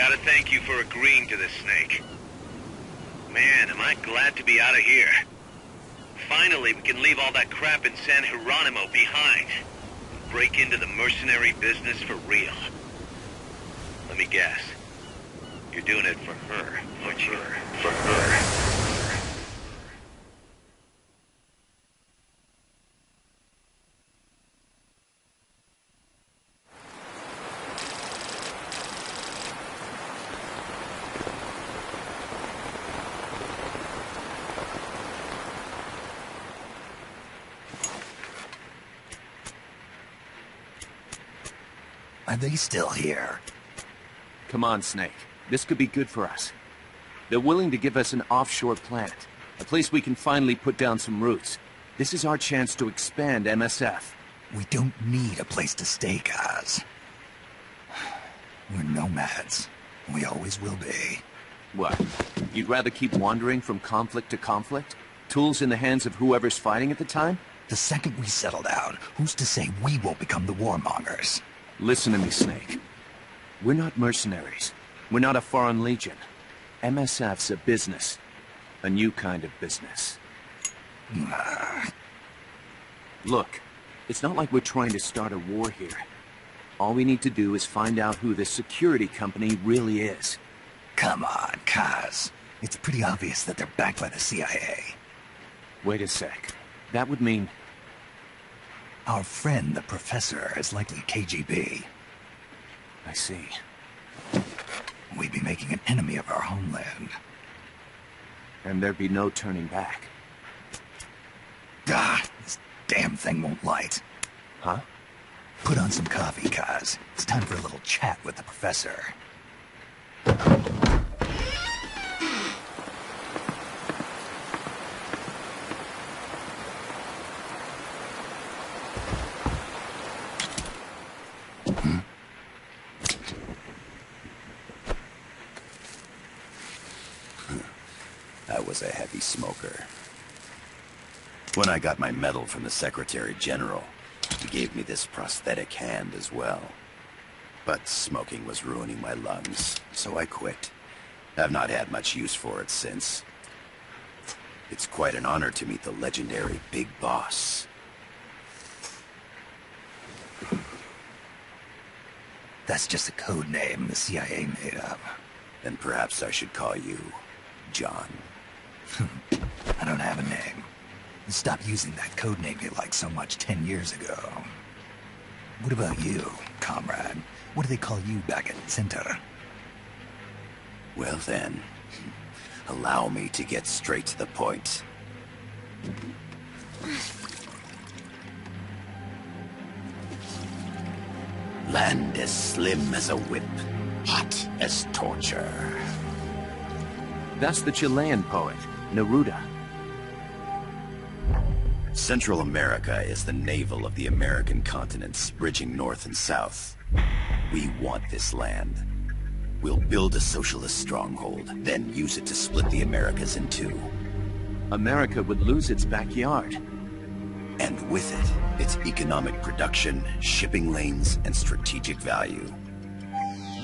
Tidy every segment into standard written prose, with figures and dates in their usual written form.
Gotta thank you for agreeing to this, Snake. Man, am I glad to be out of here. Finally, we can leave all that crap in San Geronimo behind. And break into the mercenary business for real. Let me guess. You're doing it for her, aren't you? For her. Are they still here? Come on, Snake. This could be good for us. They're willing to give us an offshore planet. A place we can finally put down some roots. This is our chance to expand MSF. We don't need a place to stay, Kaz. We're nomads. We always will be. What? You'd rather keep wandering from conflict to conflict? Tools in the hands of whoever's fighting at the time? The second we settle down, who's to say we won't become the warmongers? Listen to me, Snake. We're not mercenaries. We're not a foreign legion. MSF's a business. A new kind of business. Look, it's not like we're trying to start a war here. All we need to do is find out who this security company really is. Come on, Kaz. It's pretty obvious that they're backed by the CIA. Wait a sec. That would mean... Our friend, the Professor, is likely KGB. I see. We'd be making an enemy of our homeland. And there'd be no turning back. This damn thing won't light. Huh? Put on some coffee, Kaz. It's time for a little chat with the Professor. I was a heavy smoker. When I got my medal from the Secretary General, he gave me this prosthetic hand as well. But smoking was ruining my lungs, so I quit. I've not had much use for it since. It's quite an honor to meet the legendary Big Boss. That's just a code name the CIA made up. Then perhaps I should call you John. I don't have a name. Stop using that code name you liked so much 10 years ago. What about you, comrade? What do they call you back at Center? Well then, allow me to get straight to the point. Land as slim as a whip, hot as torture. That's the Chilean poet, Neruda. Central America is the navel of the American continents, bridging north and south. We want this land. We'll build a socialist stronghold, then use it to split the Americas in two. America would lose its backyard. And with it, its economic production, shipping lanes, and strategic value.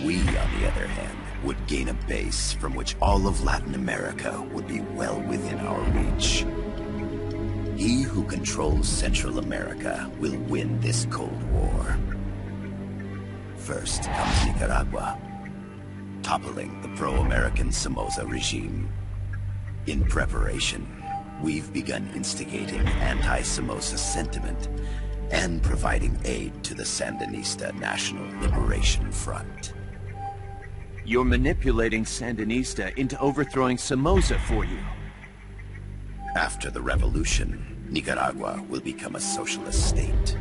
We, on the other hand, would gain a base from which all of Latin America would be well within our reach. He who controls Central America will win this Cold War. First comes Nicaragua, toppling the pro-American Somoza regime. In preparation, we've begun instigating anti-Somoza sentiment and providing aid to the Sandinista National Liberation Front. You're manipulating Sandinista into overthrowing Somoza for you. After the revolution, Nicaragua will become a socialist state.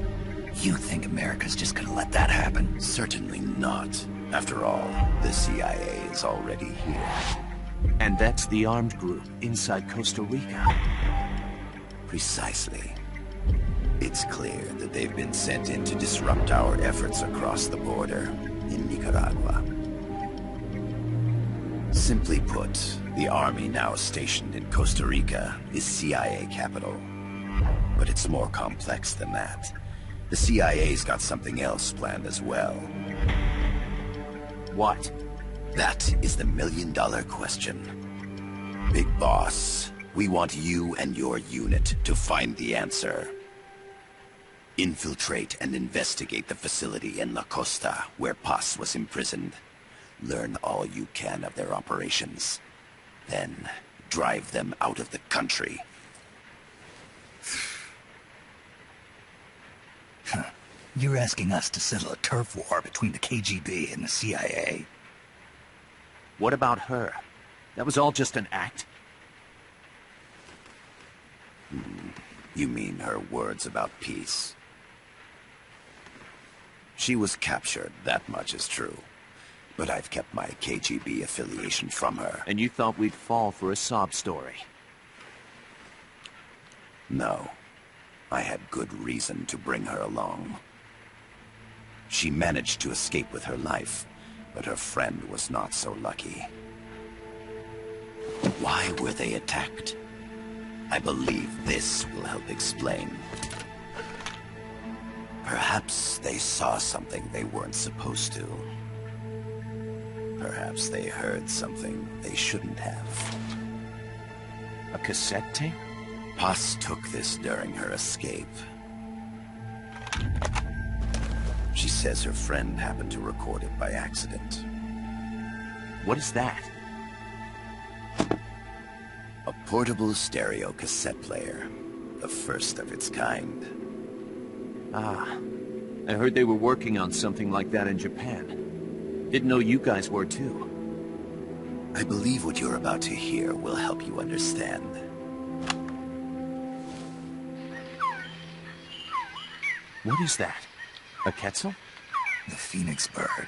You think America's just gonna let that happen? Certainly not. After all, the CIA is already here. And that's the armed group inside Costa Rica. Precisely. It's clear that they've been sent in to disrupt our efforts across the border in Nicaragua. Simply put, the army now stationed in Costa Rica is CIA capital. But it's more complex than that. The CIA's got something else planned as well. What? That is the million-dollar question. Big Boss, we want you and your unit to find the answer. Infiltrate and investigate the facility in La Costa, where Paz was imprisoned. Learn all you can of their operations. Then, drive them out of the country. You're asking us to settle a turf war between the KGB and the CIA? What about her? That was all just an act? You mean her words about peace? She was captured, that much is true. But I've kept my KGB affiliation from her. And you thought we'd fall for a sob story? No. I had good reason to bring her along. She managed to escape with her life, but her friend was not so lucky. Why were they attacked? I believe this will help explain. Perhaps they saw something they weren't supposed to. Perhaps they heard something they shouldn't have. A cassette tape? Paz took this during her escape. She says her friend happened to record it by accident. What is that? A portable stereo cassette player. The first of its kind. Ah, I heard they were working on something like that in Japan. Didn't know you guys were too. I believe what you're about to hear will help you understand. What is that? A Quetzal? The phoenix bird.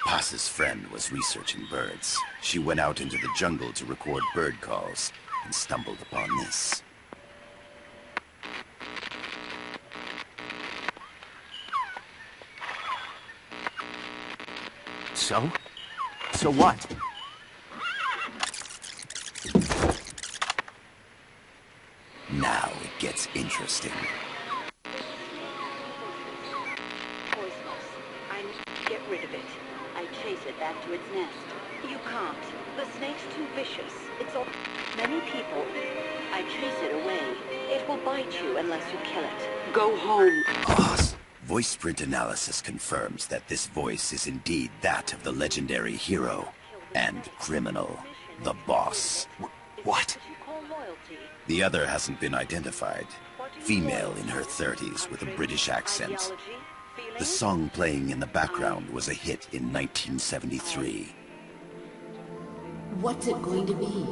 Paz's friend was researching birds. She went out into the jungle to record bird calls and stumbled upon this. So? So what? Now it gets interesting. Poisonous. I need to get rid of it. I chase it back to its nest. You can't. The snake's too vicious. It's all... Many people. I chase it away. It will bite you unless you kill it. Go home. Boss. Voice print analysis confirms that this voice is indeed that of the legendary hero and criminal, the Boss. What? The other hasn't been identified. Female in her 30s with a British accent. The song playing in the background was a hit in 1973. What's it going to be?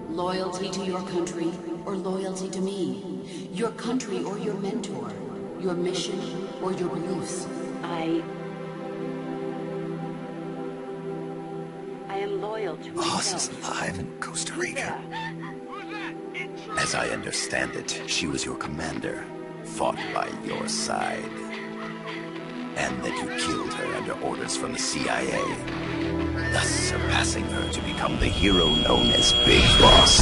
Loyalty to your country or loyalty to me? Your country or your mentor? Your mission or your beliefs? I am loyal to Boss myself. is alive in Costa Rica. As I understand it, she was your commander, fought by your side. And that you killed her under orders from the CIA, thus surpassing her to become the hero known as Big Boss.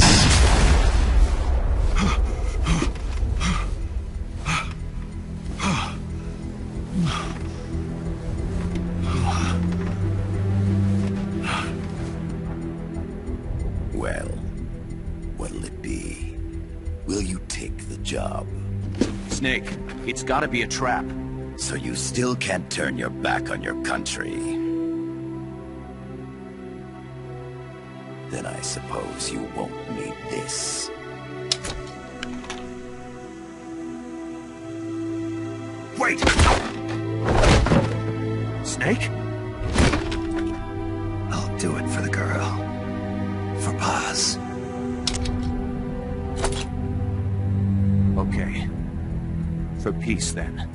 Well, what'll it be? Will you take the job? Snake, it's gotta be a trap. So you still can't turn your back on your country? Then I suppose you won't need this. Wait! Snake? I'll do it for the girl. For Paz. Okay. For peace, then.